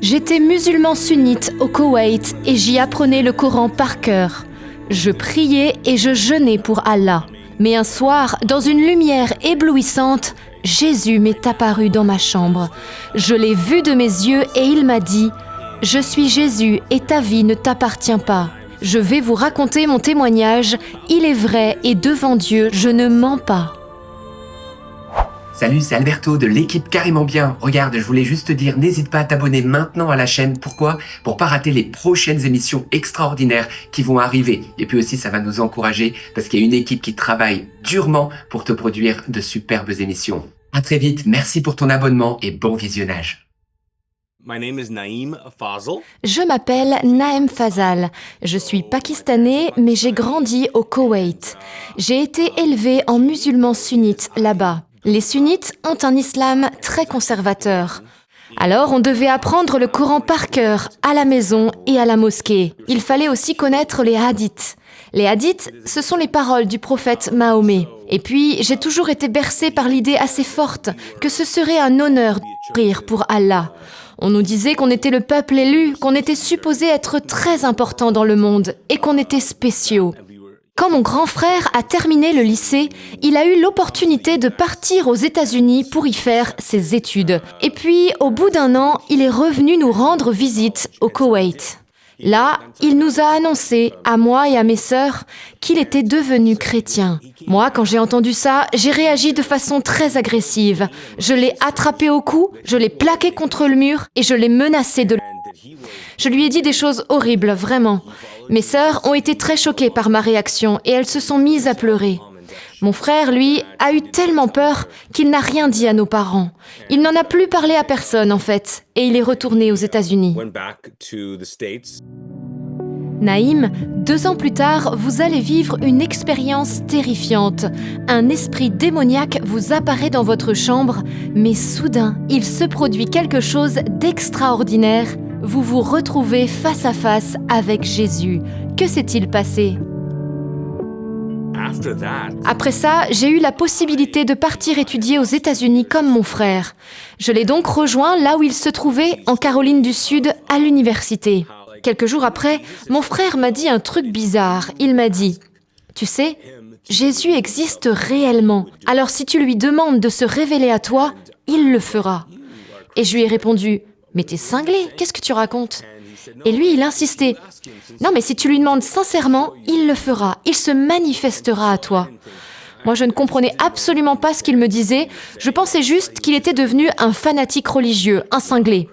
J'étais musulman sunnite au Koweït et j'y apprenais le Coran par cœur. Je priais et je jeûnais pour Allah. Mais un soir, dans une lumière éblouissante, Jésus m'est apparu dans ma chambre. Je l'ai vu de mes yeux et il m'a dit « Je suis Jésus et ta vie ne t'appartient pas. Je vais vous raconter mon témoignage, il est vrai et devant Dieu, je ne mens pas. » Salut, c'est Alberto de l'équipe Carrément Bien. Regarde, je voulais juste te dire, n'hésite pas à t'abonner maintenant à la chaîne. Pourquoi ? Pour pas rater les prochaines émissions extraordinaires qui vont arriver. Et puis aussi, ça va nous encourager parce qu'il y a une équipe qui travaille durement pour te produire de superbes émissions. À très vite, merci pour ton abonnement et bon visionnage. Je m'appelle Naeem Fazal. Je suis pakistanais, mais j'ai grandi au Koweït. J'ai été élevé en musulman sunnite là-bas. Les sunnites ont un islam très conservateur. Alors, on devait apprendre le Coran par cœur, à la maison et à la mosquée. Il fallait aussi connaître les hadiths. Les hadiths, ce sont les paroles du prophète Mahomet. Et puis, j'ai toujours été bercée par l'idée assez forte que ce serait un honneur de prier pour Allah. On nous disait qu'on était le peuple élu, qu'on était supposé être très important dans le monde et qu'on était spéciaux. Quand mon grand frère a terminé le lycée, il a eu l'opportunité de partir aux États-Unis pour y faire ses études. Et puis, au bout d'un an, il est revenu nous rendre visite au Koweït. Là, il nous a annoncé, à moi et à mes sœurs, qu'il était devenu chrétien. Moi, quand j'ai entendu ça, j'ai réagi de façon très agressive. Je l'ai attrapé au cou, je l'ai plaqué contre le mur et je l'ai menacé de... Je lui ai dit des choses horribles, vraiment. Mes sœurs ont été très choquées par ma réaction et elles se sont mises à pleurer. Mon frère, lui, a eu tellement peur qu'il n'a rien dit à nos parents. Il n'en a plus parlé à personne, en fait, et il est retourné aux États-Unis. Naïm, 2 ans plus tard, vous allez vivre une expérience terrifiante. Un esprit démoniaque vous apparaît dans votre chambre, mais soudain, il se produit quelque chose d'extraordinaire. Vous vous retrouvez face à face avec Jésus. Que s'est-il passé ? Après ça, j'ai eu la possibilité de partir étudier aux États-Unis comme mon frère. Je l'ai donc rejoint là où il se trouvait, en Caroline du Sud, à l'université. Quelques jours après, mon frère m'a dit un truc bizarre. Il m'a dit « Tu sais, Jésus existe réellement. Alors si tu lui demandes de se révéler à toi, il le fera. » Et je lui ai répondu « Mais t'es cinglé, qu'est-ce que tu racontes ?» Et lui, il insistait « Non, mais si tu lui demandes sincèrement, il le fera, il se manifestera à toi. » Moi, je ne comprenais absolument pas ce qu'il me disait, je pensais juste qu'il était devenu un fanatique religieux, un cinglé.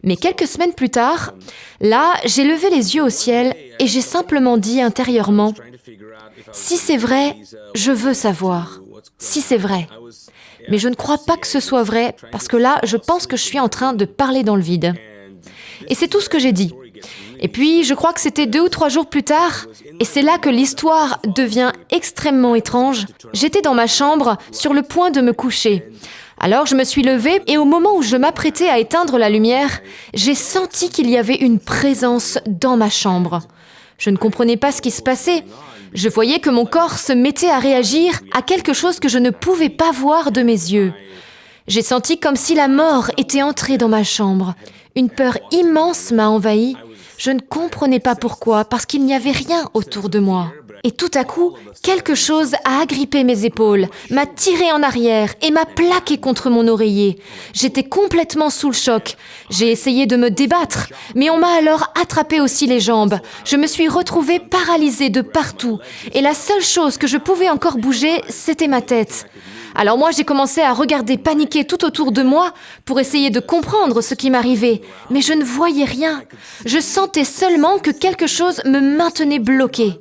Mais quelques semaines plus tard, là, j'ai levé les yeux au ciel et j'ai simplement dit intérieurement « Si c'est vrai, je veux savoir. Si c'est vrai. » Mais je ne crois pas que ce soit vrai, parce que là, je pense que je suis en train de parler dans le vide. Et c'est tout ce que j'ai dit. Et puis, je crois que c'était 2 ou 3 jours plus tard, et c'est là que l'histoire devient extrêmement étrange. J'étais dans ma chambre, sur le point de me coucher. Alors, je me suis levée, et au moment où je m'apprêtais à éteindre la lumière, j'ai senti qu'il y avait une présence dans ma chambre. Je ne comprenais pas ce qui se passait. Je voyais que mon corps se mettait à réagir à quelque chose que je ne pouvais pas voir de mes yeux. J'ai senti comme si la mort était entrée dans ma chambre. Une peur immense m'a envahi. Je ne comprenais pas pourquoi, parce qu'il n'y avait rien autour de moi. Et tout à coup, quelque chose a agrippé mes épaules, m'a tiré en arrière et m'a plaqué contre mon oreiller. J'étais complètement sous le choc. J'ai essayé de me débattre, mais on m'a alors attrapé aussi les jambes. Je me suis retrouvée paralysée de partout. Et la seule chose que je pouvais encore bouger, c'était ma tête. Alors moi, j'ai commencé à regarder paniquer tout autour de moi pour essayer de comprendre ce qui m'arrivait. Mais je ne voyais rien. Je sentais seulement que quelque chose me maintenait bloquée.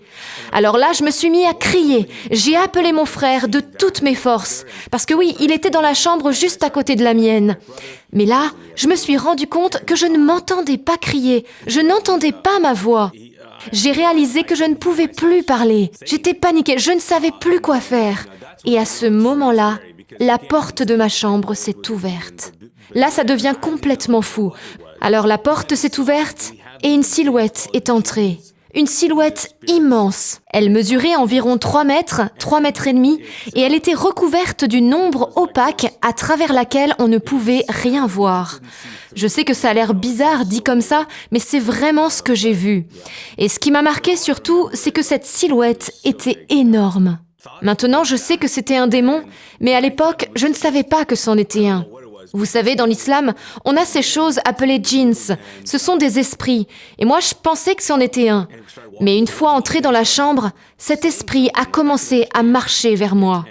Alors là, je me suis mis à crier. J'ai appelé mon frère de toutes mes forces. Parce que oui, il était dans la chambre juste à côté de la mienne. Mais là, je me suis rendu compte que je ne m'entendais pas crier. Je n'entendais pas ma voix. J'ai réalisé que je ne pouvais plus parler. J'étais paniquée, je ne savais plus quoi faire. Et à ce moment-là, la porte de ma chambre s'est ouverte. Là, ça devient complètement fou. Alors la porte s'est ouverte et une silhouette est entrée. une silhouette immense. Elle mesurait environ 3 mètres, 3 mètres et demi, et elle était recouverte d'une ombre opaque à travers laquelle on ne pouvait rien voir. Je sais que ça a l'air bizarre dit comme ça, mais c'est vraiment ce que j'ai vu. Et ce qui m'a marqué surtout, c'est que cette silhouette était énorme. Maintenant, je sais que c'était un démon, mais à l'époque, je ne savais pas que c'en était un. Vous savez, dans l'islam, on a ces choses appelées djinns. Ce sont des esprits. Et moi, je pensais que c'en était un. Mais une fois entré dans la chambre, cet esprit a commencé à marcher vers moi.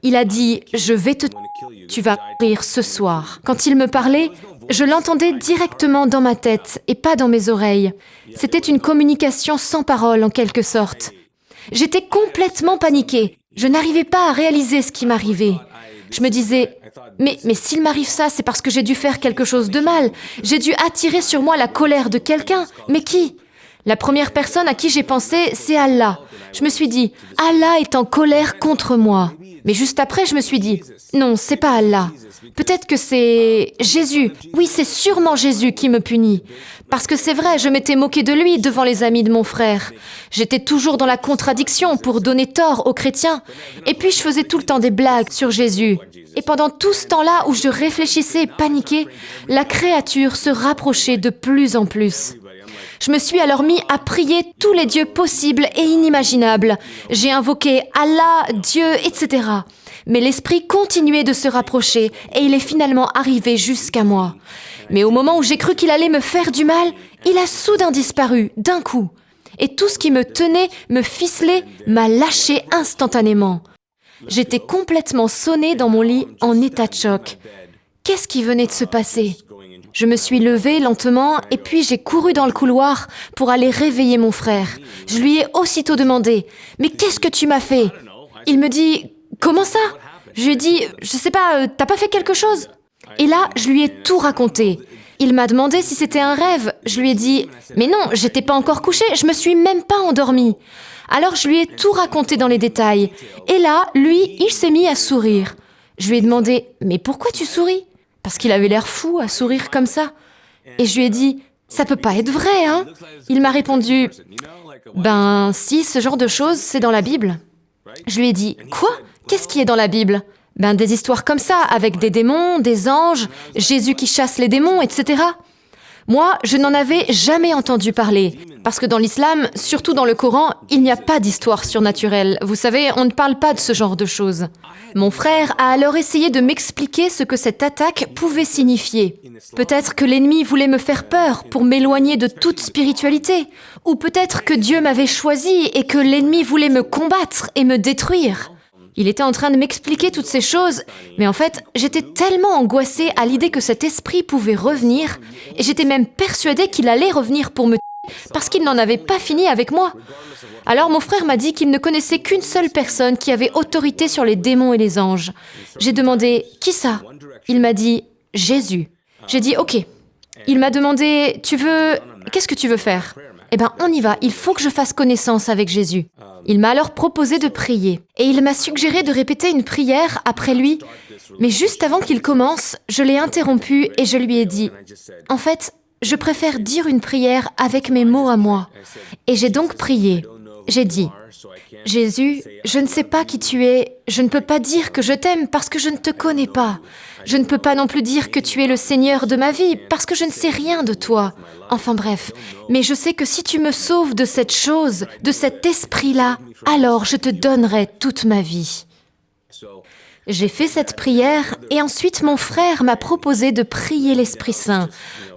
Il a dit « Je vais te tuer, tu vas mourir ce soir ». Quand il me parlait, je l'entendais directement dans ma tête et pas dans mes oreilles. C'était une communication sans parole en quelque sorte. J'étais complètement paniquée. Je n'arrivais pas à réaliser ce qui m'arrivait. Je me disais, mais s'il m'arrive ça, c'est parce que j'ai dû faire quelque chose de mal. J'ai dû attirer sur moi la colère de quelqu'un. Mais qui ? La première personne à qui j'ai pensé, c'est Allah. Je me suis dit, Allah est en colère contre moi. Mais juste après, je me suis dit, non, c'est pas Allah. Peut-être que c'est Jésus. Oui, c'est sûrement Jésus qui me punit. Parce que c'est vrai, je m'étais moquée de lui devant les amis de mon frère. J'étais toujours dans la contradiction pour donner tort aux chrétiens. Et puis je faisais tout le temps des blagues sur Jésus. Et pendant tout ce temps-là où je réfléchissais paniquée, la créature se rapprochait de plus en plus. Je me suis alors mis à prier tous les dieux possibles et inimaginables. J'ai invoqué Allah, Dieu, etc. Mais l'esprit continuait de se rapprocher et il est finalement arrivé jusqu'à moi. Mais au moment où j'ai cru qu'il allait me faire du mal, il a soudain disparu, d'un coup. Et tout ce qui me tenait, me ficelait, m'a lâché instantanément. J'étais complètement sonnée dans mon lit en état de choc. Qu'est-ce qui venait de se passer ? Je me suis levée lentement et puis j'ai couru dans le couloir pour aller réveiller mon frère. Je lui ai aussitôt demandé « Mais qu'est-ce que tu m'as fait ?» Il me dit « Comment ça ?» Je lui ai dit « Je sais pas, t'as pas fait quelque chose ?» Et là, je lui ai tout raconté. Il m'a demandé si c'était un rêve. Je lui ai dit « Mais non, j'étais pas encore couchée, je me suis même pas endormie. » Alors je lui ai tout raconté dans les détails. Et là, lui, il s'est mis à sourire. Je lui ai demandé « Mais pourquoi tu souris ?» Parce qu'il avait l'air fou à sourire comme ça. Et je lui ai dit « Ça peut pas être vrai, hein ?» Il m'a répondu « Ben, si, ce genre de choses, c'est dans la Bible. » Je lui ai dit « Quoi ? Qu'est-ce qui est dans la Bible ? » Ben, des histoires comme ça, avec des démons, des anges, Jésus qui chasse les démons, etc. Moi, je n'en avais jamais entendu parler. Parce que dans l'islam, surtout dans le Coran, il n'y a pas d'histoire surnaturelle. Vous savez, on ne parle pas de ce genre de choses. Mon frère a alors essayé de m'expliquer ce que cette attaque pouvait signifier. Peut-être que l'ennemi voulait me faire peur pour m'éloigner de toute spiritualité. Ou peut-être que Dieu m'avait choisi et que l'ennemi voulait me combattre et me détruire. Il était en train de m'expliquer toutes ces choses, mais en fait, j'étais tellement angoissée à l'idée que cet esprit pouvait revenir, et j'étais même persuadée qu'il allait revenir pour me tuer, parce qu'il n'en avait pas fini avec moi. Alors mon frère m'a dit qu'il ne connaissait qu'une seule personne qui avait autorité sur les démons et les anges. J'ai demandé « Qui ça ?» Il m'a dit « Jésus ». J'ai dit « Ok ». Il m'a demandé « Qu'est-ce que tu veux faire ?» Eh bien, on y va, il faut que je fasse connaissance avec Jésus. Il m'a alors proposé de prier. Et il m'a suggéré de répéter une prière après lui. Mais juste avant qu'il commence, je l'ai interrompu et je lui ai dit « En fait, je préfère dire une prière avec mes mots à moi. » Et j'ai donc prié. J'ai dit « Jésus, je ne sais pas qui tu es. Je ne peux pas dire que je t'aime parce que je ne te connais pas. Je ne peux pas non plus dire que tu es le Seigneur de ma vie parce que je ne sais rien de toi. Enfin bref, mais je sais que si tu me sauves de cette chose, de cet esprit-là, alors je te donnerai toute ma vie. » J'ai fait cette prière et ensuite mon frère m'a proposé de prier l'Esprit Saint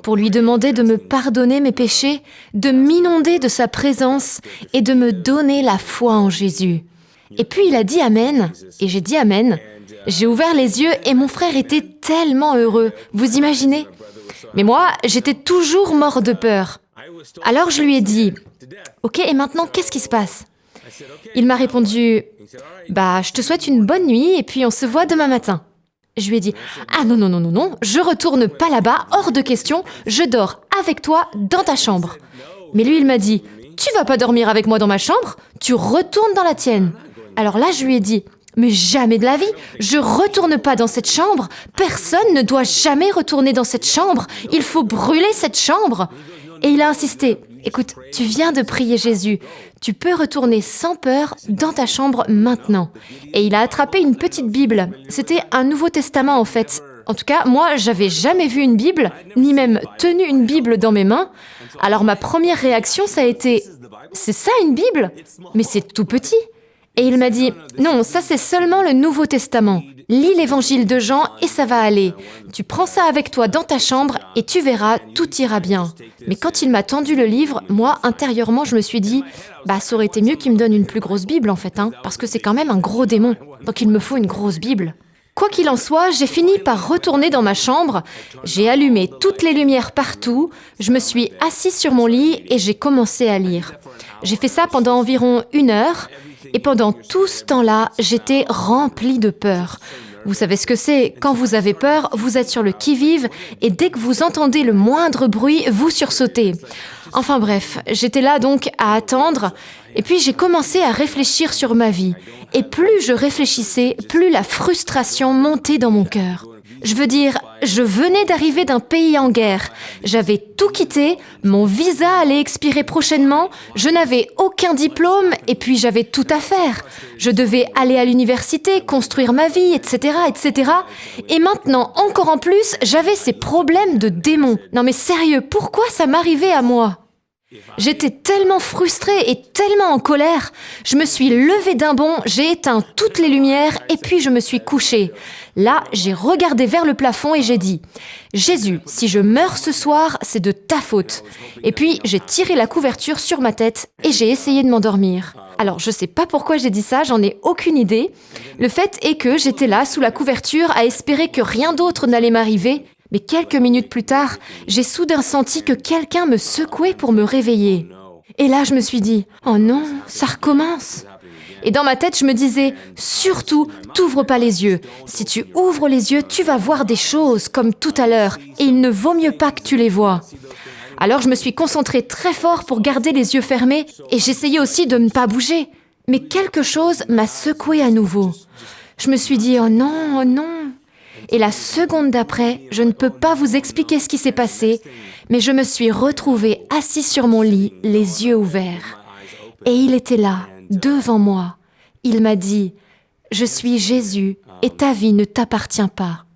pour lui demander de me pardonner mes péchés, de m'inonder de sa présence et de me donner la foi en Jésus. Et puis il a dit Amen et j'ai dit Amen. J'ai ouvert les yeux et mon frère était tellement heureux, vous imaginez ? Mais moi, j'étais toujours mort de peur. Alors je lui ai dit « Ok, et maintenant, qu'est-ce qui se passe ?» Il m'a répondu « Bah, je te souhaite une bonne nuit et puis on se voit demain matin. » Je lui ai dit « Ah non, je retourne pas là-bas, hors de question, je dors avec toi dans ta chambre. » Mais lui, il m'a dit « Tu vas pas dormir avec moi dans ma chambre, tu retournes dans la tienne. » Alors là, je lui ai dit « Mais jamais de la vie, je retourne pas dans cette chambre, personne ne doit jamais retourner dans cette chambre, il faut brûler cette chambre. » Et il a insisté écoute, tu viens de prier Jésus. Tu peux retourner sans peur dans ta chambre maintenant. » Et il a attrapé une petite Bible. C'était un Nouveau Testament en fait. En tout cas, moi, j'avais jamais vu une Bible, ni même tenu une Bible dans mes mains. Alors ma première réaction, ça a été « C'est ça une Bible ? Mais c'est tout petit !» Et il m'a dit « Non, ça c'est seulement le Nouveau Testament. Lis l'évangile de Jean et ça va aller. Tu prends ça avec toi dans ta chambre et tu verras, tout ira bien. » Mais quand il m'a tendu le livre, moi, intérieurement, je me suis dit « ça aurait été mieux qu'il me donne une plus grosse Bible en fait, parce que c'est quand même un gros démon. Donc il me faut une grosse Bible. » Quoi qu'il en soit, j'ai fini par retourner dans ma chambre, j'ai allumé toutes les lumières partout, je me suis assise sur mon lit et j'ai commencé à lire. J'ai fait ça pendant environ 1 heure et pendant tout ce temps-là, j'étais remplie de peur. Vous savez ce que c'est, quand vous avez peur, vous êtes sur le qui-vive et dès que vous entendez le moindre bruit, vous sursautez. Enfin bref, j'étais là donc à attendre et puis j'ai commencé à réfléchir sur ma vie. Et plus je réfléchissais, plus la frustration montait dans mon cœur. Je veux dire, je venais d'arriver d'un pays en guerre. J'avais tout quitté, mon visa allait expirer prochainement, je n'avais aucun diplôme et puis j'avais tout à faire. Je devais aller à l'université, construire ma vie, etc., etc. Et maintenant, encore en plus, j'avais ces problèmes de démons. Non mais sérieux, pourquoi ça m'arrivait à moi ? J'étais tellement frustrée et tellement en colère. Je me suis levée d'un bond, j'ai éteint toutes les lumières et puis je me suis couchée. Là, j'ai regardé vers le plafond et j'ai dit « Jésus, si je meurs ce soir, c'est de ta faute. » Et puis, j'ai tiré la couverture sur ma tête et j'ai essayé de m'endormir. Alors, je sais pas pourquoi j'ai dit ça, j'en ai aucune idée. Le fait est que j'étais là, sous la couverture, à espérer que rien d'autre n'allait m'arriver. Mais quelques minutes plus tard, j'ai soudain senti que quelqu'un me secouait pour me réveiller. Et là, je me suis dit « Oh non, ça recommence !» Et dans ma tête, je me disais « Surtout, t'ouvre pas les yeux. Si tu ouvres les yeux, tu vas voir des choses comme tout à l'heure, et il ne vaut mieux pas que tu les vois. » Alors je me suis concentrée très fort pour garder les yeux fermés, et j'essayais aussi de ne pas bouger. Mais quelque chose m'a secouée à nouveau. Je me suis dit « Oh non, oh non !» Et la seconde d'après, je ne peux pas vous expliquer ce qui s'est passé, mais je me suis retrouvée assise sur mon lit, les yeux ouverts. Et il était là, devant moi. Il m'a dit « Je suis Jésus et ta vie ne t'appartient pas. »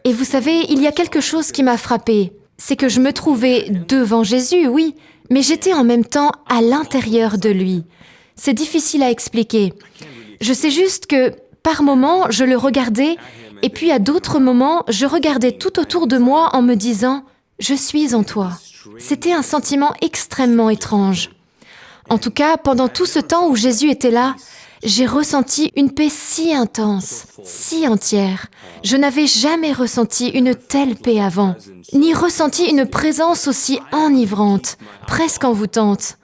Et vous savez, il y a quelque chose qui m'a frappée. C'est que je me trouvais devant Jésus, oui, mais j'étais en même temps à l'intérieur de lui. C'est difficile à expliquer. Je sais juste que, par moments, je le regardais, et puis à d'autres moments, je regardais tout autour de moi en me disant « Je suis en toi ». C'était un sentiment extrêmement étrange. En tout cas, pendant tout ce temps où Jésus était là, j'ai ressenti une paix si intense, si entière. Je n'avais jamais ressenti une telle paix avant, ni ressenti une présence aussi enivrante, presque envoûtante.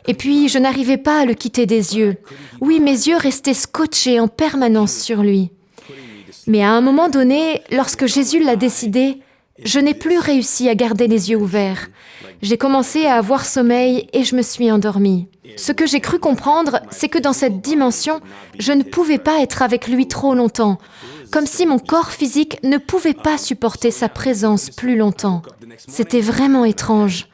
Et puis, je n'arrivais pas à le quitter des yeux. Oui, mes yeux restaient scotchés en permanence sur lui. Mais à un moment donné, lorsque Jésus l'a décidé, je n'ai plus réussi à garder les yeux ouverts. J'ai commencé à avoir sommeil et je me suis endormie. Ce que j'ai cru comprendre, c'est que dans cette dimension, je ne pouvais pas être avec lui trop longtemps, comme si mon corps physique ne pouvait pas supporter sa présence plus longtemps. C'était vraiment étrange.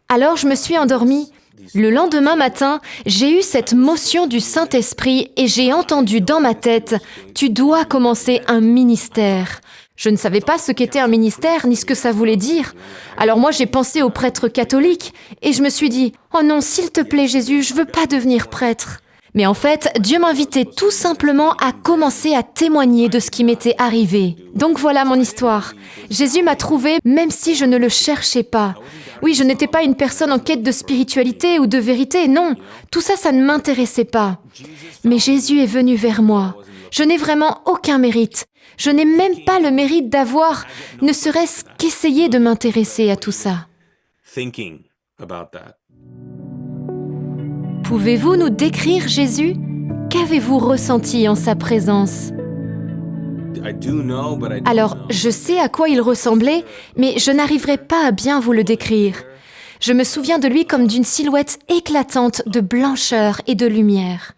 Alors je me suis endormie. Le lendemain matin, j'ai eu cette motion du Saint-Esprit et j'ai entendu dans ma tête « Tu dois commencer un ministère ». Je ne savais pas ce qu'était un ministère ni ce que ça voulait dire. Alors moi, j'ai pensé aux prêtres catholiques et je me suis dit « Oh non, s'il te plaît Jésus, je veux pas devenir prêtre ». Mais en fait, Dieu m'invitait tout simplement à commencer à témoigner de ce qui m'était arrivé. Donc voilà mon histoire. Jésus m'a trouvée même si je ne le cherchais pas. Oui, je n'étais pas une personne en quête de spiritualité ou de vérité, non. Tout ça, ça ne m'intéressait pas. Mais Jésus est venu vers moi. Je n'ai vraiment aucun mérite. Je n'ai même pas le mérite d'avoir, ne serait-ce qu'essayé de m'intéresser à tout ça. Pouvez-vous nous décrire Jésus ? Qu'avez-vous ressenti en sa présence ? Alors, je sais à quoi il ressemblait, mais je n'arriverai pas à bien vous le décrire. Je me souviens de lui comme d'une silhouette éclatante de blancheur et de lumière.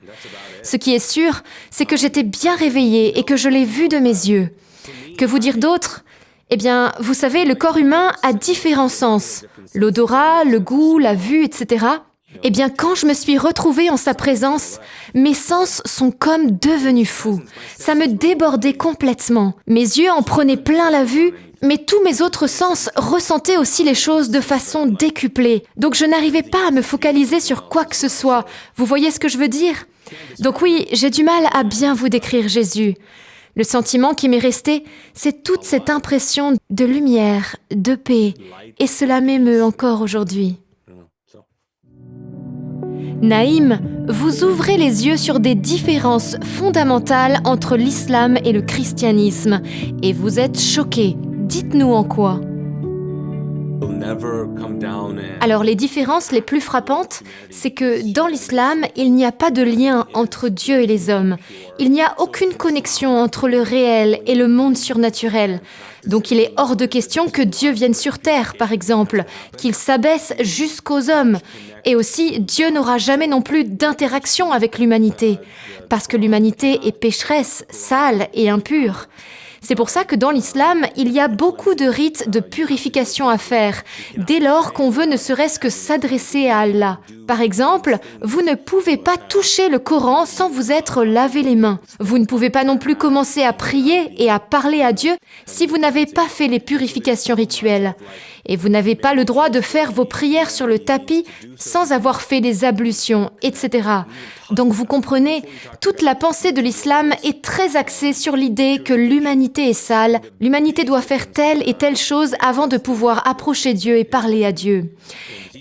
Ce qui est sûr, c'est que j'étais bien réveillée et que je l'ai vu de mes yeux. Que vous dire d'autre ? Eh bien, vous savez, le corps humain a différents sens. L'odorat, le goût, la vue, etc. Eh bien, quand je me suis retrouvée en sa présence, mes sens sont comme devenus fous. Ça me débordait complètement. Mes yeux en prenaient plein la vue, mais tous mes autres sens ressentaient aussi les choses de façon décuplée. Donc je n'arrivais pas à me focaliser sur quoi que ce soit. Vous voyez ce que je veux dire? Donc oui, j'ai du mal à bien vous décrire Jésus. Le sentiment qui m'est resté, c'est toute cette impression de lumière, de paix, et cela m'émeut encore aujourd'hui. Naïm, vous ouvrez les yeux sur des différences fondamentales entre l'islam et le christianisme, et vous êtes choqué. Dites-nous en quoi. Alors les différences les plus frappantes, c'est que dans l'islam, il n'y a pas de lien entre Dieu et les hommes. Il n'y a aucune connexion entre le réel et le monde surnaturel. Donc il est hors de question que Dieu vienne sur terre, par exemple, qu'il s'abaisse jusqu'aux hommes. Et aussi, Dieu n'aura jamais non plus d'interaction avec l'humanité, parce que l'humanité est pécheresse, sale et impure. C'est pour ça que dans l'islam, il y a beaucoup de rites de purification à faire, dès lors qu'on veut ne serait-ce que s'adresser à Allah. Par exemple, vous ne pouvez pas toucher le Coran sans vous être lavé les mains. Vous ne pouvez pas non plus commencer à prier et à parler à Dieu si vous n'avez pas fait les purifications rituelles. Et vous n'avez pas le droit de faire vos prières sur le tapis sans avoir fait les ablutions, etc. Donc vous comprenez, toute la pensée de l'islam est très axée sur l'idée que l'humanité est sale, l'humanité doit faire telle et telle chose avant de pouvoir approcher Dieu et parler à Dieu.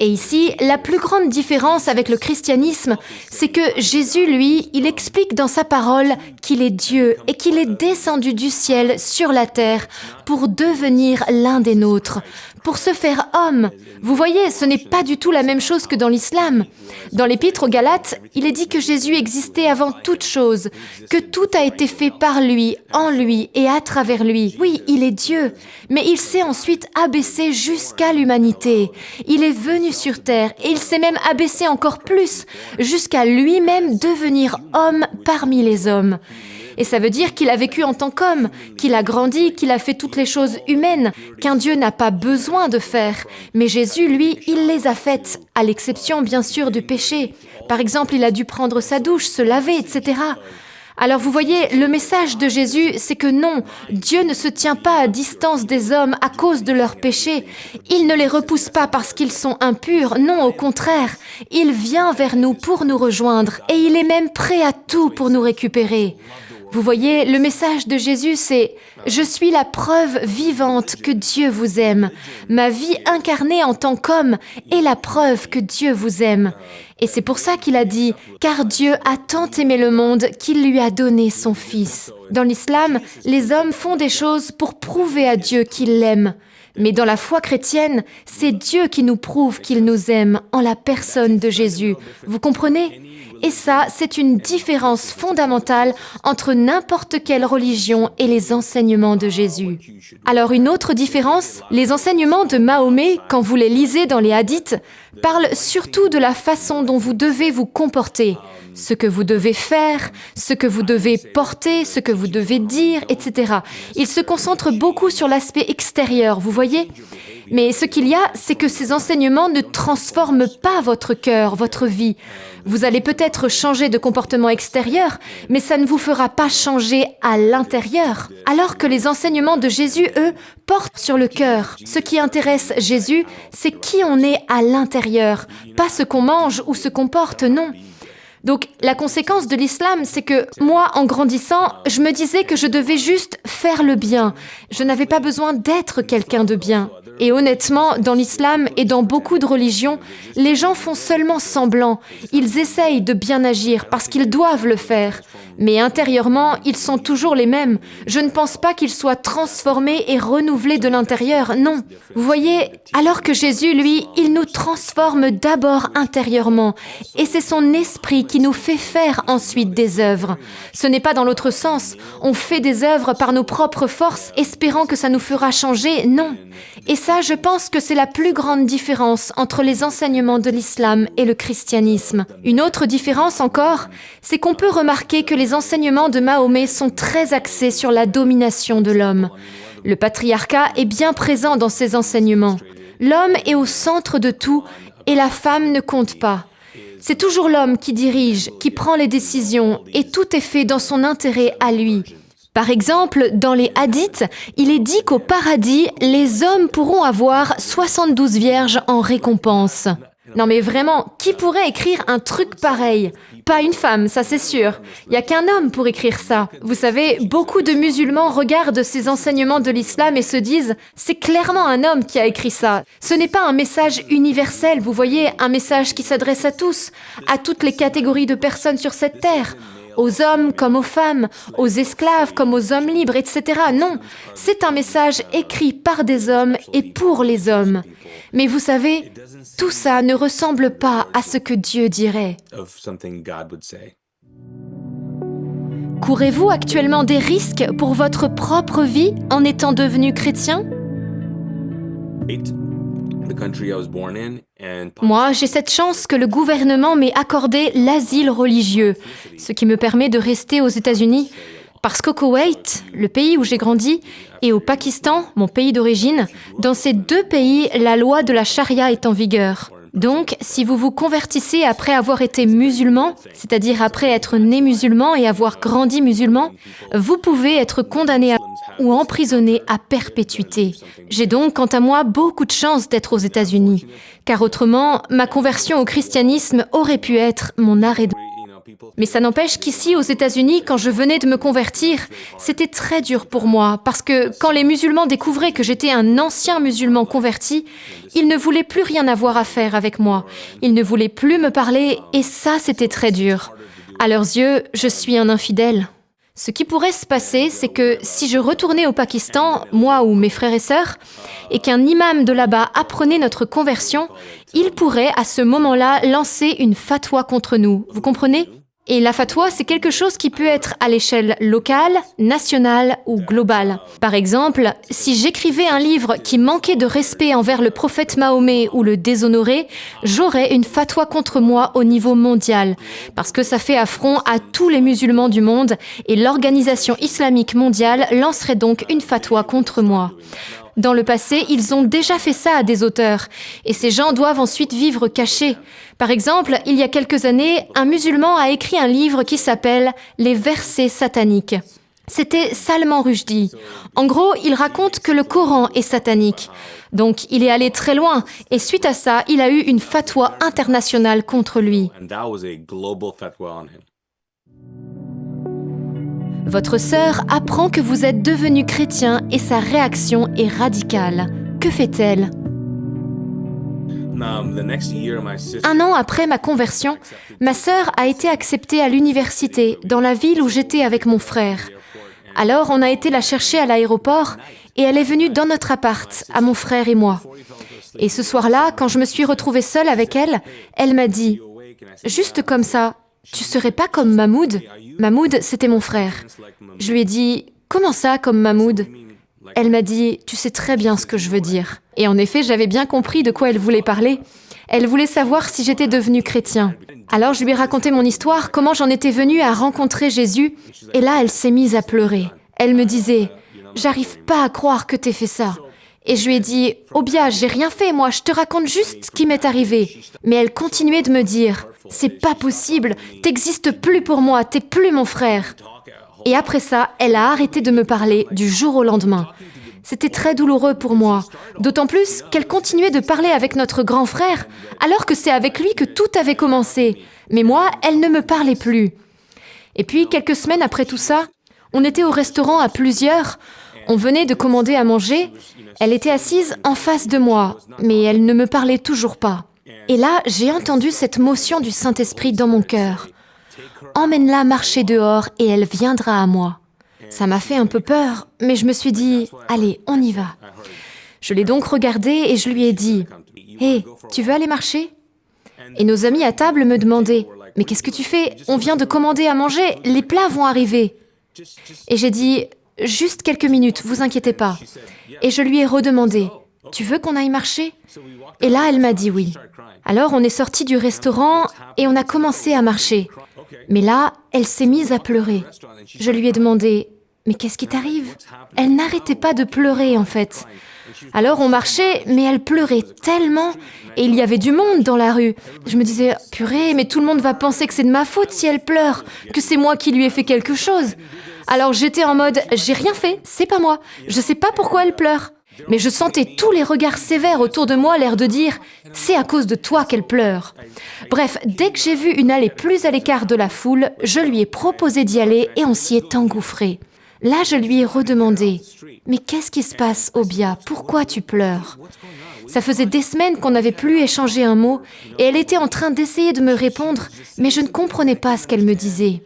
Et ici, la plus grande différence avec le christianisme, c'est que Jésus, lui, il explique dans sa parole qu'il est Dieu et qu'il est descendu du ciel sur la terre pour devenir l'un des nôtres, pour se faire homme. Vous voyez, ce n'est pas du tout la même chose que dans l'islam. Dans l'Épître aux Galates, il est dit que Jésus existait avant toute chose, que tout a été fait par lui, en lui et à travers lui. Oui, il est Dieu, mais il s'est ensuite abaissé jusqu'à l'humanité. Il est venu sur terre et il s'est même abaissé encore plus, jusqu'à lui-même devenir homme parmi les hommes. Et ça veut dire qu'il a vécu en tant qu'homme, qu'il a grandi, qu'il a fait toutes les choses humaines, qu'un Dieu n'a pas besoin de faire. Mais Jésus, lui, il les a faites, à l'exception bien sûr du péché. Par exemple, il a dû prendre sa douche, se laver, etc. Alors vous voyez, le message de Jésus, c'est que non, Dieu ne se tient pas à distance des hommes à cause de leurs péchés. Il ne les repousse pas parce qu'ils sont impurs, non, au contraire. Il vient vers nous pour nous rejoindre et il est même prêt à tout pour nous récupérer. Vous voyez, le message de Jésus, c'est « Je suis la preuve vivante que Dieu vous aime. Ma vie incarnée en tant qu'homme est la preuve que Dieu vous aime. » Et c'est pour ça qu'il a dit « Car Dieu a tant aimé le monde qu'il lui a donné son Fils. » Dans l'islam, les hommes font des choses pour prouver à Dieu qu'il l'aime. Mais dans la foi chrétienne, c'est Dieu qui nous prouve qu'il nous aime en la personne de Jésus. Vous comprenez ? Et ça, c'est une différence fondamentale entre n'importe quelle religion et les enseignements de Jésus. Alors une autre différence, les enseignements de Mahomet, quand vous les lisez dans les hadiths, parlent surtout de la façon dont vous devez vous comporter, ce que vous devez faire, ce que vous devez porter, ce que vous devez dire, etc. Il se concentre beaucoup sur l'aspect extérieur, vous voyez ? Mais ce qu'il y a, c'est que ces enseignements ne transforment pas votre cœur, votre vie. Vous allez peut-être changer de comportement extérieur, mais ça ne vous fera pas changer à l'intérieur. Alors que les enseignements de Jésus, eux, portent sur le cœur. Ce qui intéresse Jésus, c'est qui on est à l'intérieur, pas ce qu'on mange ou ce qu'on porte, non. Donc, la conséquence de l'islam, c'est que moi, en grandissant, je me disais que je devais juste faire le bien. Je n'avais pas besoin d'être quelqu'un de bien. Et honnêtement, dans l'islam et dans beaucoup de religions, les gens font seulement semblant. Ils essayent de bien agir parce qu'ils doivent le faire. Mais intérieurement, ils sont toujours les mêmes. Je ne pense pas qu'ils soient transformés et renouvelés de l'intérieur, non. Vous voyez, alors que Jésus, lui, il nous transforme d'abord intérieurement. Et c'est son esprit qui nous fait faire ensuite des œuvres. Ce n'est pas dans l'autre sens. On fait des œuvres par nos propres forces, espérant que ça nous fera changer, non. Et ça, je pense que c'est la plus grande différence entre les enseignements de l'islam et le christianisme. Une autre différence encore, c'est qu'on peut remarquer que les enseignements de Mahomet sont très axés sur la domination de l'homme. Le patriarcat est bien présent dans ces enseignements. L'homme est au centre de tout et la femme ne compte pas. C'est toujours l'homme qui dirige, qui prend les décisions et tout est fait dans son intérêt à lui. Par exemple, dans les hadiths, il est dit qu'au paradis, les hommes pourront avoir 72 vierges en récompense. Non mais vraiment, qui pourrait écrire un truc pareil? Pas une femme, ça c'est sûr. Il n'y a qu'un homme pour écrire ça. Vous savez, beaucoup de musulmans regardent ces enseignements de l'islam et se disent « c'est clairement un homme qui a écrit ça ». Ce n'est pas un message universel, vous voyez, un message qui s'adresse à tous, à toutes les catégories de personnes sur cette terre. Aux hommes comme aux femmes, aux esclaves comme aux hommes libres, etc. Non, c'est un message écrit par des hommes et pour les hommes. Mais vous savez, tout ça ne ressemble pas à ce que Dieu dirait. Courez-vous actuellement des risques pour votre propre vie en étant devenu chrétien? Moi, j'ai cette chance que le gouvernement m'ait accordé l'asile religieux, ce qui me permet de rester aux États-Unis. Parce qu'au Koweït, le pays où j'ai grandi, et au Pakistan, mon pays d'origine, dans ces deux pays, la loi de la charia est en vigueur. Donc, si vous vous convertissez après avoir été musulman, c'est-à-dire après être né musulman et avoir grandi musulman, vous pouvez être condamné ou emprisonné à perpétuité. J'ai donc, quant à moi, beaucoup de chance d'être aux États-Unis, car autrement, ma conversion au christianisme aurait pu être mon arrêt de... Mais ça n'empêche qu'ici, aux États-Unis, quand je venais de me convertir, c'était très dur pour moi, parce que quand les musulmans découvraient que j'étais un ancien musulman converti, ils ne voulaient plus rien avoir à faire avec moi. Ils ne voulaient plus me parler, et ça, c'était très dur. À leurs yeux, je suis un infidèle. Ce qui pourrait se passer, c'est que si je retournais au Pakistan, moi ou mes frères et sœurs, et qu'un imam de là-bas apprenait notre conversion, il pourrait à ce moment-là lancer une fatwa contre nous. Vous comprenez ? Et la fatwa, c'est quelque chose qui peut être à l'échelle locale, nationale ou globale. Par exemple, si j'écrivais un livre qui manquait de respect envers le prophète Mahomet ou le déshonorait, j'aurais une fatwa contre moi au niveau mondial, parce que ça fait affront à tous les musulmans du monde et l'organisation islamique mondiale lancerait donc une fatwa contre moi. Dans le passé, ils ont déjà fait ça à des auteurs, et ces gens doivent ensuite vivre cachés. Par exemple, il y a quelques années, un musulman a écrit un livre qui s'appelle « Les versets sataniques ». C'était Salman Rushdie. En gros, il raconte que le Coran est satanique. Donc, il est allé très loin, et suite à ça, il a eu une fatwa internationale contre lui. Votre sœur apprend que vous êtes devenu chrétien et sa réaction est radicale. Que fait-elle? Un an après ma conversion, ma sœur a été acceptée à l'université, dans la ville où j'étais avec mon frère. Alors, on a été la chercher à l'aéroport et elle est venue dans notre appart, à mon frère et moi. Et ce soir-là, quand je me suis retrouvée seule avec elle, elle m'a dit, juste comme ça, « Tu serais pas comme Mahmoud ?» Mahmoud, c'était mon frère. Je lui ai dit, « Comment ça, comme Mahmoud ?» Elle m'a dit, « Tu sais très bien ce que je veux dire. » Et en effet, j'avais bien compris de quoi elle voulait parler. Elle voulait savoir si j'étais devenu chrétien. Alors je lui ai raconté mon histoire, comment j'en étais venue à rencontrer Jésus. Et là, elle s'est mise à pleurer. Elle me disait, « J'arrive pas à croire que t'aies fait ça. » Et je lui ai dit, « Obia, j'ai rien fait, moi, je te raconte juste ce qui m'est arrivé. » Mais elle continuait de me dire, « C'est pas possible, t'existes plus pour moi, t'es plus mon frère. » Et après ça, elle a arrêté de me parler du jour au lendemain. C'était très douloureux pour moi, d'autant plus qu'elle continuait de parler avec notre grand frère, alors que c'est avec lui que tout avait commencé. Mais moi, elle ne me parlait plus. Et puis, quelques semaines après tout ça, on était au restaurant à plusieurs, on venait de commander à manger, elle était assise en face de moi, mais elle ne me parlait toujours pas. Et là, j'ai entendu cette motion du Saint-Esprit dans mon cœur. Emmène-la marcher dehors et elle viendra à moi. Ça m'a fait un peu peur, mais je me suis dit, allez, on y va. Je l'ai donc regardée et je lui ai dit, hé, tu veux aller marcher? Et nos amis à table me demandaient, mais qu'est-ce que tu fais? On vient de commander à manger, les plats vont arriver. Et j'ai dit, juste quelques minutes, vous inquiétez pas. Et je lui ai redemandé, tu veux qu'on aille marcher? Et là, elle m'a dit oui. Alors, on est sortis du restaurant et on a commencé à marcher. Mais là, elle s'est mise à pleurer. Je lui ai demandé, mais qu'est-ce qui t'arrive ? Elle n'arrêtait pas de pleurer en fait. Alors on marchait, mais elle pleurait tellement, et il y avait du monde dans la rue. Je me disais, purée, mais tout le monde va penser que c'est de ma faute si elle pleure, que c'est moi qui lui ai fait quelque chose. Alors j'étais en mode, j'ai rien fait, c'est pas moi, je sais pas pourquoi elle pleure. Mais je sentais tous les regards sévères autour de moi, l'air de dire « c'est à cause de toi qu'elle pleure ». Bref, dès que j'ai vu une allée plus à l'écart de la foule, je lui ai proposé d'y aller et on s'y est engouffré. Là, je lui ai redemandé « mais qu'est-ce qui se passe, Obia ? Pourquoi tu pleures ?» Ça faisait des semaines qu'on n'avait plus échangé un mot et elle était en train d'essayer de me répondre, mais je ne comprenais pas ce qu'elle me disait.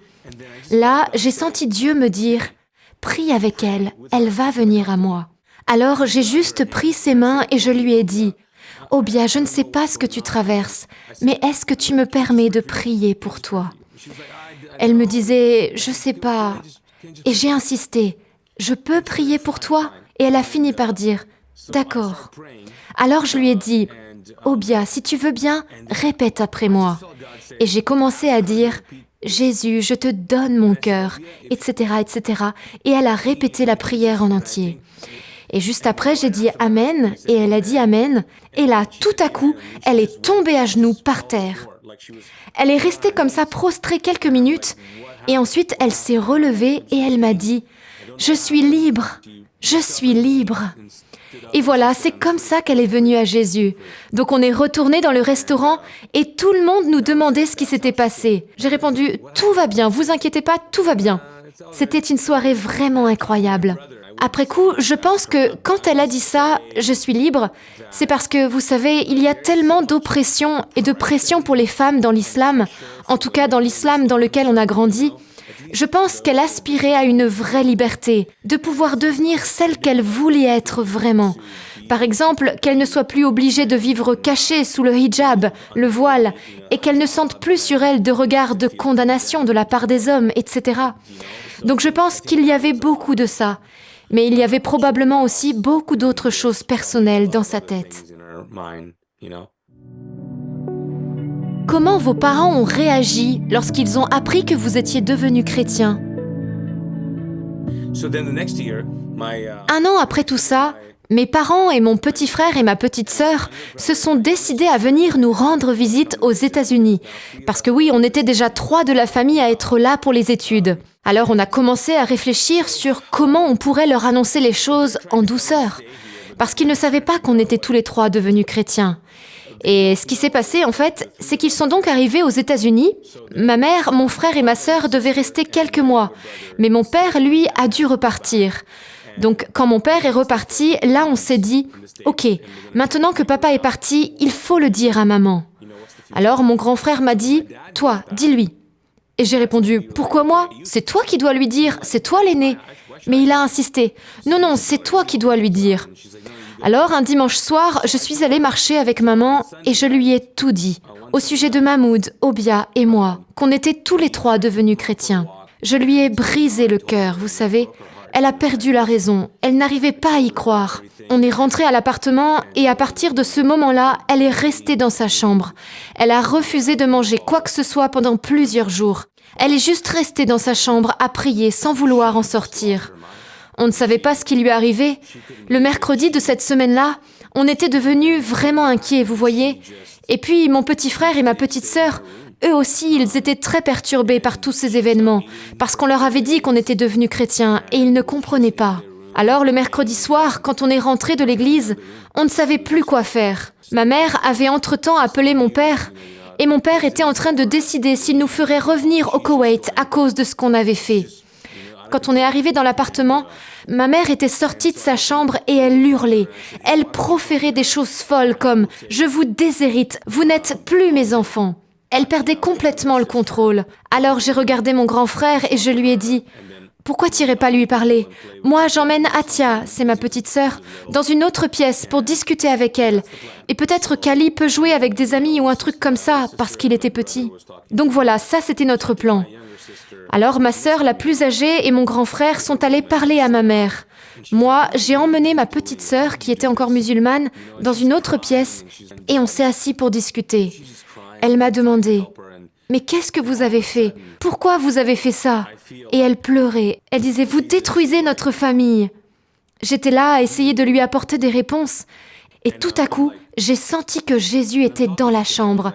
Là, j'ai senti Dieu me dire « prie avec elle, elle va venir à moi ». Alors j'ai juste pris ses mains et je lui ai dit « Obia, je ne sais pas ce que tu traverses, mais est-ce que tu me permets de prier pour toi ?» Elle me disait « je sais pas ». Et j'ai insisté « je peux prier pour toi ?» Et elle a fini par dire « d'accord ». Alors je lui ai dit « Obia, si tu veux bien, répète après moi ». Et j'ai commencé à dire « Jésus, je te donne mon cœur », etc., etc. Et elle a répété la prière en entier. Et juste après, j'ai dit « Amen » et elle a dit « Amen ». Et là, tout à coup, elle est tombée à genoux par terre. Elle est restée comme ça prostrée quelques minutes et ensuite elle s'est relevée et elle m'a dit « Je suis libre, je suis libre ». Et voilà, c'est comme ça qu'elle est venue à Jésus. Donc on est retourné dans le restaurant et tout le monde nous demandait ce qui s'était passé. J'ai répondu « Tout va bien, vous inquiétez pas, tout va bien ». C'était une soirée vraiment incroyable. Après coup, je pense que quand elle a dit ça, « je suis libre », c'est parce que, vous savez, il y a tellement d'oppression et de pression pour les femmes dans l'islam, en tout cas dans l'islam dans lequel on a grandi. Je pense qu'elle aspirait à une vraie liberté, de pouvoir devenir celle qu'elle voulait être vraiment. Par exemple, qu'elle ne soit plus obligée de vivre cachée sous le hijab, le voile, et qu'elle ne sente plus sur elle de regards de condamnation de la part des hommes, etc. Donc je pense qu'il y avait beaucoup de ça. Mais il y avait probablement aussi beaucoup d'autres choses personnelles dans sa tête. Comment vos parents ont réagi lorsqu'ils ont appris que vous étiez devenu chrétien ? Un an après tout ça, mes parents et mon petit frère et ma petite sœur se sont décidés à venir nous rendre visite aux États-Unis. Parce que oui, on était déjà 3 de la famille à être là pour les études. Alors on a commencé à réfléchir sur comment on pourrait leur annoncer les choses en douceur. Parce qu'ils ne savaient pas qu'on était tous les 3 devenus chrétiens. Et ce qui s'est passé, en fait, c'est qu'ils sont donc arrivés aux États-Unis. Ma mère, mon frère et ma sœur devaient rester quelques mois. Mais mon père, lui, a dû repartir. Donc, quand mon père est reparti, là, on s'est dit « Ok, maintenant que papa est parti, il faut le dire à maman. » Alors, mon grand frère m'a dit « Toi, dis-lui. » Et j'ai répondu « Pourquoi moi ? C'est toi qui dois lui dire, c'est toi l'aîné. » Mais il a insisté « Non, non, c'est toi qui dois lui dire. » Alors, un dimanche soir, je suis allée marcher avec maman et je lui ai tout dit, au sujet de Mahmoud, Obia et moi, qu'on était tous les 3 devenus chrétiens. Je lui ai brisé le cœur, vous savez. Elle a perdu la raison, elle n'arrivait pas à y croire. On est rentré à l'appartement et à partir de ce moment-là, elle est restée dans sa chambre. Elle a refusé de manger quoi que ce soit pendant plusieurs jours. Elle est juste restée dans sa chambre à prier sans vouloir en sortir. On ne savait pas ce qui lui arrivait. Le mercredi de cette semaine-là, on était devenus vraiment inquiets, vous voyez. Et puis, mon petit frère et ma petite sœur, eux aussi, ils étaient très perturbés par tous ces événements, parce qu'on leur avait dit qu'on était devenus chrétiens et ils ne comprenaient pas. Alors, le mercredi soir, quand on est rentré de l'église, on ne savait plus quoi faire. Ma mère avait entre-temps appelé mon père, et mon père était en train de décider s'il nous ferait revenir au Koweït à cause de ce qu'on avait fait. Quand on est arrivé dans l'appartement, ma mère était sortie de sa chambre et elle hurlait. Elle proférait des choses folles comme « Je vous déshérite, vous n'êtes plus mes enfants ». Elle perdait complètement le contrôle. Alors j'ai regardé mon grand frère et je lui ai dit « Pourquoi t'irais pas lui parler ? Moi, j'emmène Atia, c'est ma petite sœur, dans une autre pièce pour discuter avec elle. Et peut-être qu'Ali peut jouer avec des amis ou un truc comme ça parce qu'il était petit. » Donc voilà, ça c'était notre plan. Alors ma sœur la plus âgée et mon grand frère sont allés parler à ma mère. Moi, j'ai emmené ma petite sœur, qui était encore musulmane, dans une autre pièce et on s'est assis pour discuter. Elle m'a demandé Mais qu'est-ce que vous avez fait? Pourquoi vous avez fait ça? Et elle pleurait. Elle disait, vous détruisez notre famille. J'étais là à essayer de lui apporter des réponses. Et tout à coup, j'ai senti que Jésus était dans la chambre.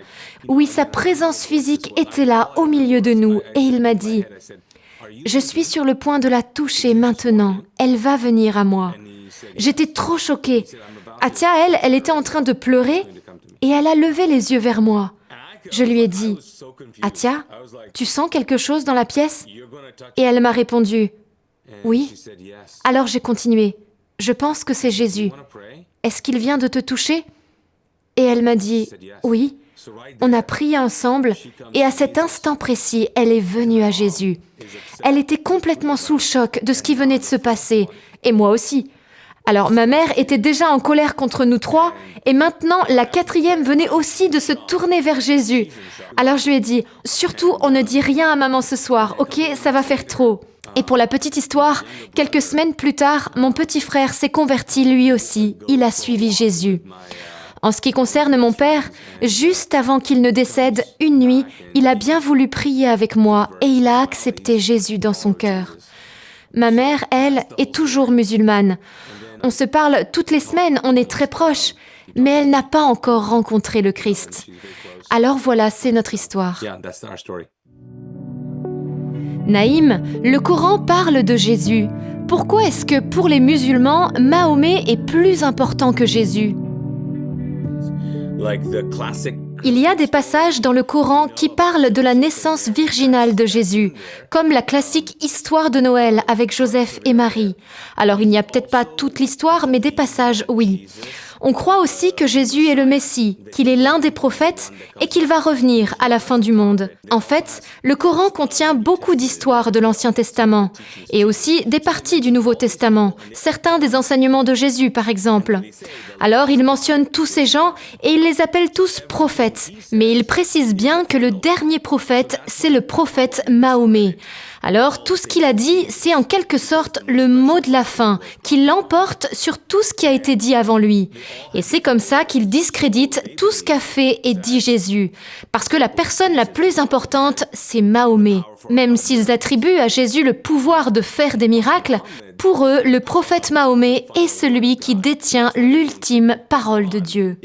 Oui, sa présence physique était là, au milieu de nous. Et il m'a dit, je suis sur le point de la toucher maintenant. Elle va venir à moi. J'étais trop choquée. Atia, elle était en train de pleurer et elle a levé les yeux vers moi. Je lui ai dit, Atia, tu sens quelque chose dans la pièce? Et elle m'a répondu, oui. Alors j'ai continué, je pense que c'est Jésus. Est-ce qu'il vient de te toucher? Et elle m'a dit, oui. On a prié ensemble et à cet instant précis, elle est venue à Jésus. Elle était complètement sous le choc de ce qui venait de se passer, et moi aussi. Alors ma mère était déjà en colère contre nous trois, et maintenant la quatrième venait aussi de se tourner vers Jésus. Alors je lui ai dit, surtout on ne dit rien à maman ce soir, ok, ça va faire trop. Et pour la petite histoire, quelques semaines plus tard, mon petit frère s'est converti lui aussi, il a suivi Jésus. En ce qui concerne mon père, juste avant qu'il ne décède, une nuit, il a bien voulu prier avec moi et il a accepté Jésus dans son cœur. Ma mère, elle, est toujours musulmane. On se parle toutes les semaines, on est très proches, mais elle n'a pas encore rencontré le Christ. Alors voilà, c'est notre histoire. Naïm, le Coran parle de Jésus. Pourquoi est-ce que pour les musulmans, Mahomet est plus important que Jésus ? Il y a des passages dans le Coran qui parlent de la naissance virginale de Jésus, comme la classique histoire de Noël avec Joseph et Marie. Alors il n'y a peut-être pas toute l'histoire, mais des passages, oui. On croit aussi que Jésus est le Messie, qu'il est l'un des prophètes et qu'il va revenir à la fin du monde. En fait, le Coran contient beaucoup d'histoires de l'Ancien Testament et aussi des parties du Nouveau Testament, certains des enseignements de Jésus par exemple. Alors il mentionne tous ces gens et il les appelle tous prophètes, mais il précise bien que le dernier prophète, c'est le prophète Mahomet. Alors, tout ce qu'il a dit, c'est en quelque sorte le mot de la fin, qui l'emporte sur tout ce qui a été dit avant lui. Et c'est comme ça qu'il discrédite tout ce qu'a fait et dit Jésus. Parce que la personne la plus importante, c'est Mahomet. Même s'ils attribuent à Jésus le pouvoir de faire des miracles, pour eux, le prophète Mahomet est celui qui détient l'ultime parole de Dieu.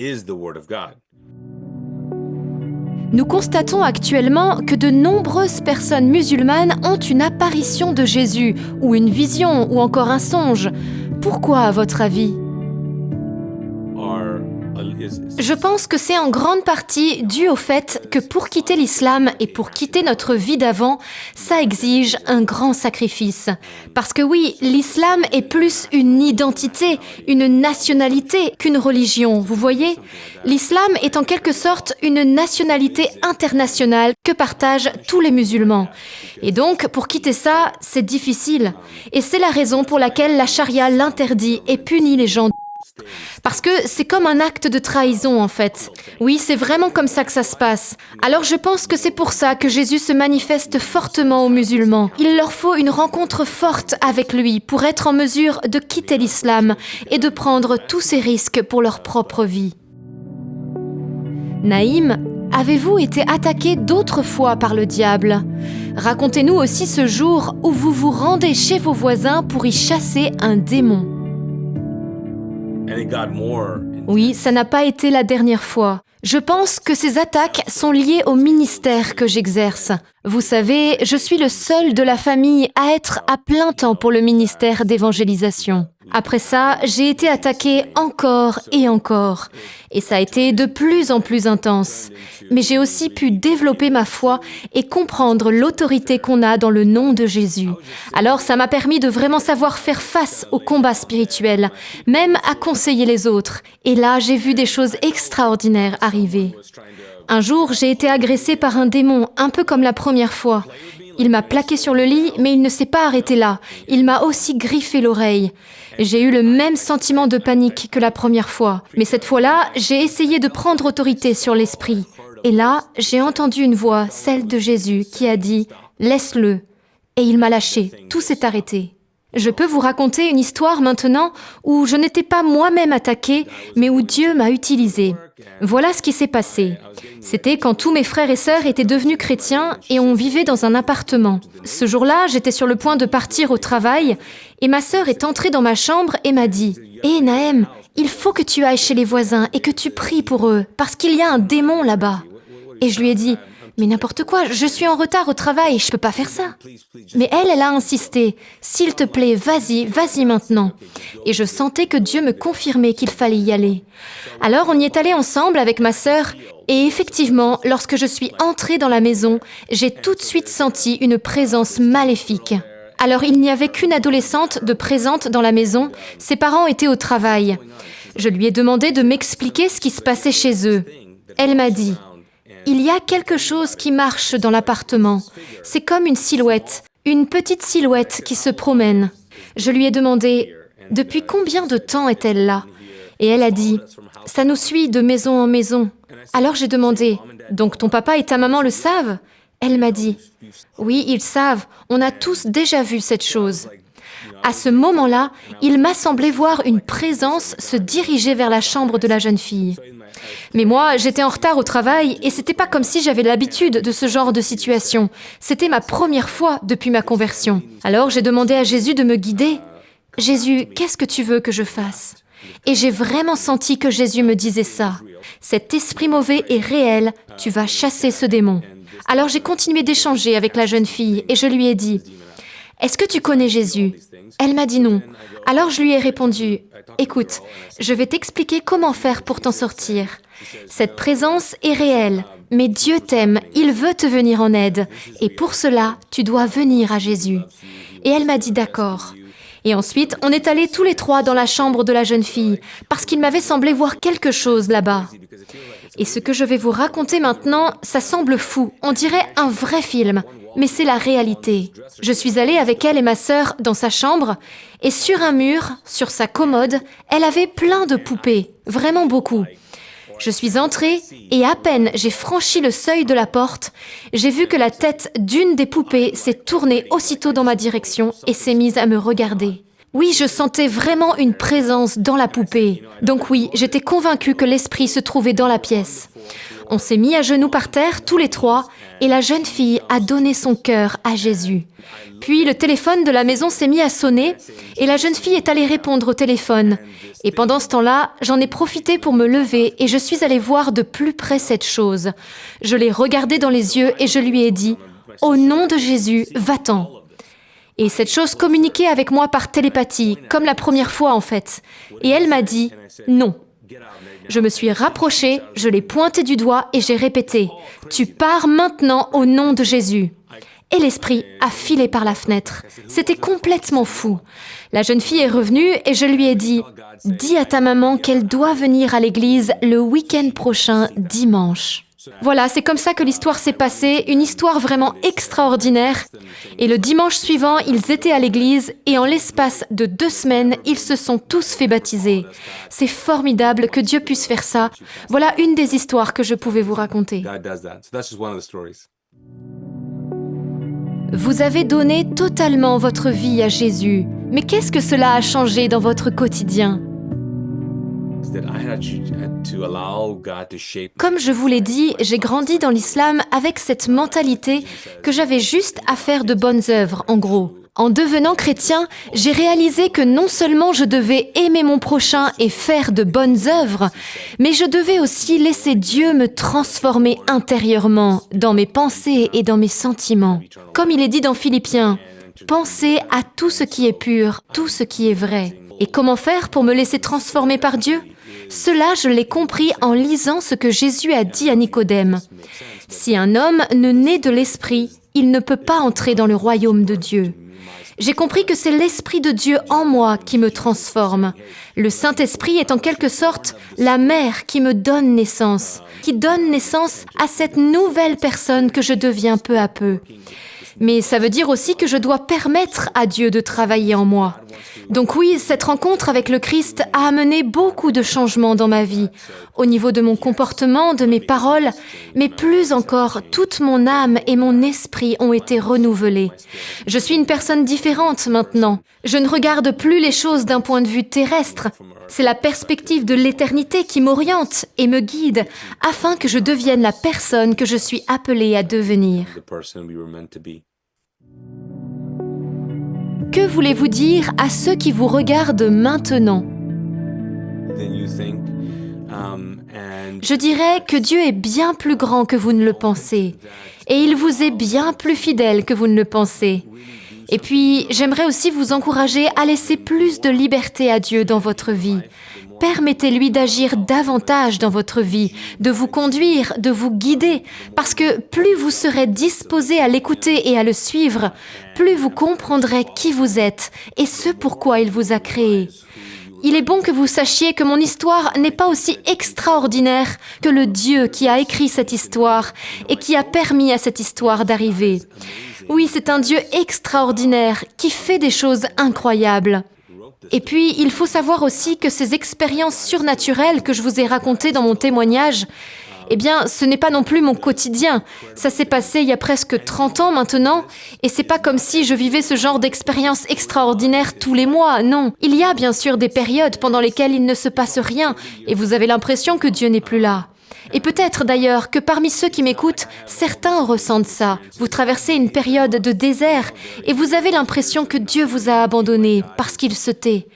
Nous constatons actuellement que de nombreuses personnes musulmanes ont une apparition de Jésus, ou une vision, ou encore un songe. Pourquoi, à votre avis ? Je pense que c'est en grande partie dû au fait que pour quitter l'islam et pour quitter notre vie d'avant, ça exige un grand sacrifice. Parce que oui, l'islam est plus une identité, une nationalité qu'une religion, vous voyez ? L'islam est en quelque sorte une nationalité internationale que partagent tous les musulmans. Et donc, pour quitter ça, c'est difficile. Et c'est la raison pour laquelle la charia l'interdit et punit les gens. Parce que c'est comme un acte de trahison en fait. Oui, c'est vraiment comme ça que ça se passe. Alors je pense que c'est pour ça que Jésus se manifeste fortement aux musulmans. Il leur faut une rencontre forte avec lui pour être en mesure de quitter l'islam et de prendre tous ces risques pour leur propre vie. Naïm, avez-vous été attaqué d'autres fois par le diable ? Racontez-nous aussi ce jour où vous vous rendez chez vos voisins pour y chasser un démon. Oui, ça n'a pas été la dernière fois. Je pense que ces attaques sont liées au ministère que j'exerce. Vous savez, je suis le seul de la famille à être à plein temps pour le ministère d'évangélisation. Après ça, j'ai été attaquée encore et encore. Et ça a été de plus en plus intense. Mais j'ai aussi pu développer ma foi et comprendre l'autorité qu'on a dans le nom de Jésus. Alors ça m'a permis de vraiment savoir faire face au combat spirituel, même à conseiller les autres. Et là, j'ai vu des choses extraordinaires arriver. Un jour, j'ai été agressée par un démon, un peu comme la première fois. Il m'a plaqué sur le lit, mais il ne s'est pas arrêté là. Il m'a aussi griffé l'oreille. J'ai eu le même sentiment de panique que la première fois. Mais cette fois-là, j'ai essayé de prendre autorité sur l'esprit. Et là, j'ai entendu une voix, celle de Jésus, qui a dit « Laisse-le ». Et il m'a lâché. Tout s'est arrêté. Je peux vous raconter une histoire maintenant où je n'étais pas moi-même attaquée, mais où Dieu m'a utilisée. Voilà ce qui s'est passé. C'était quand tous mes frères et sœurs étaient devenus chrétiens et on vivait dans un appartement. Ce jour-là, j'étais sur le point de partir au travail et ma sœur est entrée dans ma chambre et m'a dit « Hé Naëm, il faut que tu ailles chez les voisins et que tu pries pour eux, parce qu'il y a un démon là-bas. » Et je lui ai dit « Mais n'importe quoi, je suis en retard au travail, je peux pas faire ça. » Mais elle a insisté « S'il te plaît, vas-y maintenant. » Et je sentais que Dieu me confirmait qu'il fallait y aller. Alors on y est allé ensemble avec ma sœur, et effectivement, lorsque je suis entrée dans la maison, j'ai tout de suite senti une présence maléfique. Alors il n'y avait qu'une adolescente de présente dans la maison, ses parents étaient au travail. Je lui ai demandé de m'expliquer ce qui se passait chez eux. Elle m'a dit « Il y a quelque chose qui marche dans l'appartement. C'est comme une silhouette, une petite silhouette qui se promène. » Je lui ai demandé « Depuis combien de temps est-elle là ?» Et elle a dit « Ça nous suit de maison en maison. » Alors j'ai demandé « Donc ton papa et ta maman le savent ?» Elle m'a dit « Oui, ils savent, on a tous déjà vu cette chose. » À ce moment-là, il m'a semblé voir une présence se diriger vers la chambre de la jeune fille. Mais moi, j'étais en retard au travail et c'était pas comme si j'avais l'habitude de ce genre de situation. C'était ma première fois depuis ma conversion. Alors j'ai demandé à Jésus de me guider. « Jésus, qu'est-ce que tu veux que je fasse ?» Et j'ai vraiment senti que Jésus me disait ça. « Cet esprit mauvais est réel, tu vas chasser ce démon. » Alors j'ai continué d'échanger avec la jeune fille et je lui ai dit « Est-ce que tu connais Jésus ?» Elle m'a dit non. Alors je lui ai répondu « Écoute, je vais t'expliquer comment faire pour t'en sortir. Cette présence est réelle, mais Dieu t'aime, il veut te venir en aide. Et pour cela, tu dois venir à Jésus. » Et elle m'a dit « D'accord. » Et ensuite, on est allés tous les trois dans la chambre de la jeune fille, parce qu'il m'avait semblé voir quelque chose là-bas. Et ce que je vais vous raconter maintenant, ça semble fou, on dirait un vrai film, mais c'est la réalité. Je suis allée avec elle et ma sœur dans sa chambre, et sur un mur, sur sa commode, elle avait plein de poupées, vraiment beaucoup. Je suis entrée, et à peine j'ai franchi le seuil de la porte, j'ai vu que la tête d'une des poupées s'est tournée aussitôt dans ma direction et s'est mise à me regarder. Oui, je sentais vraiment une présence dans la poupée. Donc oui, j'étais convaincue que l'esprit se trouvait dans la pièce. On s'est mis à genoux par terre, tous les trois, et la jeune fille a donné son cœur à Jésus. Puis le téléphone de la maison s'est mis à sonner, et la jeune fille est allée répondre au téléphone. Et pendant ce temps-là, j'en ai profité pour me lever, et je suis allée voir de plus près cette chose. Je l'ai regardée dans les yeux, et je lui ai dit « Au nom de Jésus, va-t'en !» Et cette chose communiquait avec moi par télépathie, comme la première fois en fait. Et elle m'a dit « Non ». Je me suis rapprochée, je l'ai pointé du doigt et j'ai répété « Tu pars maintenant au nom de Jésus ». Et l'esprit a filé par la fenêtre. C'était complètement fou. La jeune fille est revenue et je lui ai dit « Dis à ta maman qu'elle doit venir à l'église le week-end prochain, dimanche ». Voilà, c'est comme ça que l'histoire s'est passée, une histoire vraiment extraordinaire. Et le dimanche suivant, ils étaient à l'église et en l'espace de 2 semaines, ils se sont tous fait baptiser. C'est formidable que Dieu puisse faire ça. Voilà une des histoires que je pouvais vous raconter. Vous avez donné totalement votre vie à Jésus. Mais qu'est-ce que cela a changé dans votre quotidien ? Comme je vous l'ai dit, j'ai grandi dans l'islam avec cette mentalité que j'avais juste à faire de bonnes œuvres, en gros. En devenant chrétien, j'ai réalisé que non seulement je devais aimer mon prochain et faire de bonnes œuvres, mais je devais aussi laisser Dieu me transformer intérieurement, dans mes pensées et dans mes sentiments. Comme il est dit dans Philippiens, « Pensez à tout ce qui est pur, tout ce qui est vrai. » Et comment faire pour me laisser transformer par Dieu ? Cela, je l'ai compris en lisant ce que Jésus a dit à Nicodème. « Si un homme ne naît de l'esprit, il ne peut pas entrer dans le royaume de Dieu. » J'ai compris que c'est l'Esprit de Dieu en moi qui me transforme. Le Saint-Esprit est en quelque sorte la mère qui me donne naissance, qui donne naissance à cette nouvelle personne que je deviens peu à peu. Mais ça veut dire aussi que je dois permettre à Dieu de travailler en moi. Donc oui, cette rencontre avec le Christ a amené beaucoup de changements dans ma vie, au niveau de mon comportement, de mes paroles, mais plus encore, toute mon âme et mon esprit ont été renouvelés. Je suis une personne différente maintenant. Je ne regarde plus les choses d'un point de vue terrestre. C'est la perspective de l'éternité qui m'oriente et me guide afin que je devienne la personne que je suis appelée à devenir. Que voulez-vous dire à ceux qui vous regardent maintenant? Je dirais que Dieu est bien plus grand que vous ne le pensez, et il vous est bien plus fidèle que vous ne le pensez. Et puis, j'aimerais aussi vous encourager à laisser plus de liberté à Dieu dans votre vie. Permettez-lui d'agir davantage dans votre vie, de vous conduire, de vous guider, parce que plus vous serez disposé à l'écouter et à le suivre, plus vous comprendrez qui vous êtes et ce pourquoi il vous a créé. Il est bon que vous sachiez que mon histoire n'est pas aussi extraordinaire que le Dieu qui a écrit cette histoire et qui a permis à cette histoire d'arriver. Oui, c'est un Dieu extraordinaire qui fait des choses incroyables. Et puis, il faut savoir aussi que ces expériences surnaturelles que je vous ai racontées dans mon témoignage, eh bien, ce n'est pas non plus mon quotidien. Ça s'est passé il y a presque 30 ans maintenant, et c'est pas comme si je vivais ce genre d'expérience extraordinaire tous les mois, non. Il y a bien sûr des périodes pendant lesquelles il ne se passe rien, et vous avez l'impression que Dieu n'est plus là. Et peut-être d'ailleurs que parmi ceux qui m'écoutent, certains ressentent ça. Vous traversez une période de désert et vous avez l'impression que Dieu vous a abandonné parce qu'il se tait.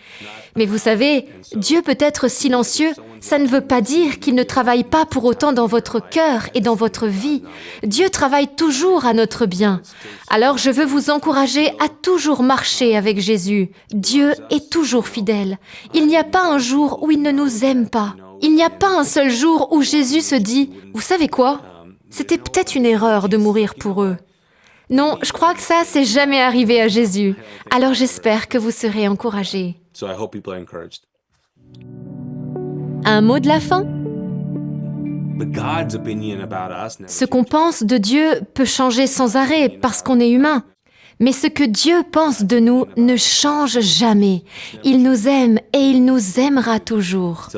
Mais vous savez, Dieu peut être silencieux, ça ne veut pas dire qu'il ne travaille pas pour autant dans votre cœur et dans votre vie. Dieu travaille toujours à notre bien. Alors je veux vous encourager à toujours marcher avec Jésus. Dieu est toujours fidèle. Il n'y a pas un jour où il ne nous aime pas. Il n'y a pas un seul jour où Jésus se dit « Vous savez quoi? C'était peut-être une erreur de mourir pour eux. » Non, je crois que ça, c'est jamais arrivé à Jésus. Alors j'espère que vous serez encouragés. Un mot de la fin? Ce qu'on pense de Dieu peut changer sans arrêt parce qu'on est humain. Mais ce que Dieu pense de nous ne change jamais. Il nous aime et il nous aimera toujours.